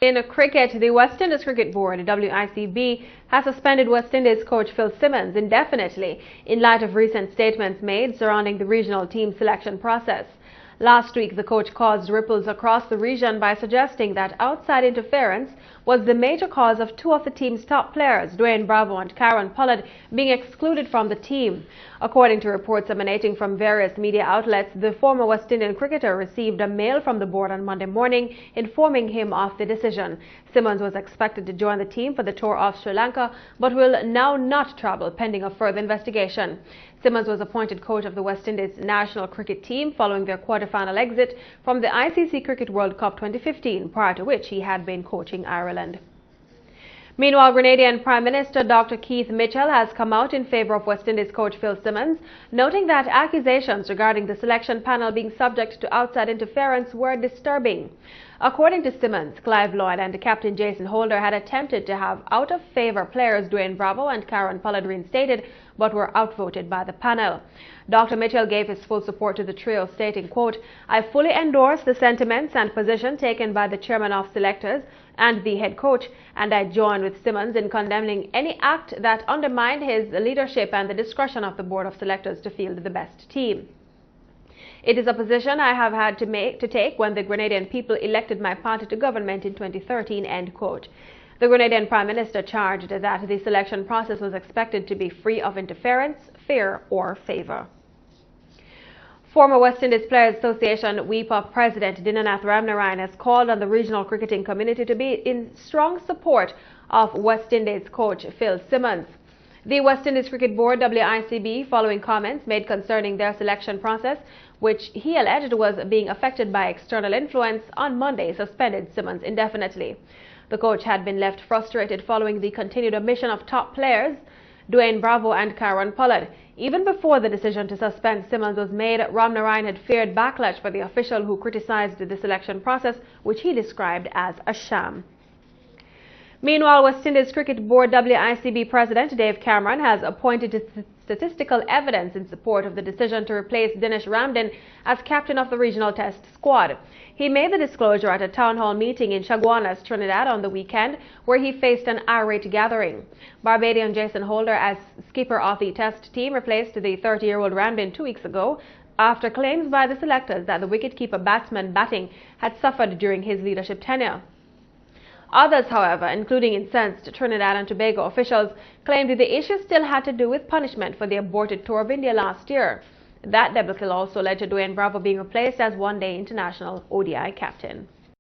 In cricket, the West Indies Cricket Board, WICB, has suspended West Indies coach Phil Simmons indefinitely in light of recent statements made surrounding the regional team selection process. Last week, the coach caused ripples across the region by suggesting that outside interference was the major cause of two of the team's top players, Dwayne Bravo and Kieron Pollard, being excluded from the team. According to reports emanating from various media outlets, the former West Indian cricketer received a mail from the board on Monday morning informing him of the decision. Simmons was expected to join the team for the tour of Sri Lanka, but will now not travel pending a further investigation. Simmons was appointed coach of the West Indies national cricket team following their quarter-final exit from the ICC Cricket World Cup 2015, prior to which he had been coaching Ireland. Meanwhile, Grenadian Prime Minister Dr. Keith Mitchell has come out in favor of West Indies coach Phil Simmons, noting that accusations regarding the selection panel being subject to outside interference were disturbing. According to Simmons, Clive Lloyd and captain Jason Holder had attempted to have out-of-favor players Dwayne Bravo and Kieron Pollard reinstated, but were outvoted by the panel. Dr. Mitchell gave his full support to the trio, stating, quote, "I fully endorse the sentiments and position taken by the chairman of selectors and the head coach, and I join with Simmons in condemning any act that undermined his leadership and the discretion of the board of selectors to field the best team. It is a position I have had to take when the Grenadian people elected my party to government in 2013, end quote. The Grenadian Prime Minister charged that the selection process was expected to be free of interference, fear or favor. Former West Indies Players Association WICB President Denesh Ramdin has called on the regional cricketing community to be in strong support of West Indies coach Phil Simmons. The West Indies Cricket Board, WICB, following comments made concerning their selection process, which he alleged was being affected by external influence, on Monday suspended Simmons indefinitely. The coach had been left frustrated following the continued omission of top players Dwayne Bravo and Kieron Pollard. Even before the decision to suspend Simmons was made, Ramdin had feared backlash for the official who criticized the selection process, which he described as a sham. Meanwhile, West Indies Cricket Board WICB President Dave Cameron has appointed statistical evidence in support of the decision to replace Denesh Ramdin as captain of the regional test squad. He made the disclosure at a town hall meeting in Chaguanas, Trinidad on the weekend, where he faced an irate gathering. Barbadian Jason Holder, as skipper of the test team, replaced the 30-year-old Ramdin 2 weeks ago after claims by the selectors that the wicketkeeper batsman batting had suffered during his leadership tenure. Others, however, including incensed Trinidad and Tobago officials, claimed the issue still had to do with punishment for the aborted tour of India last year. That debacle also led to Dwayne Bravo being replaced as one-day international ODI captain.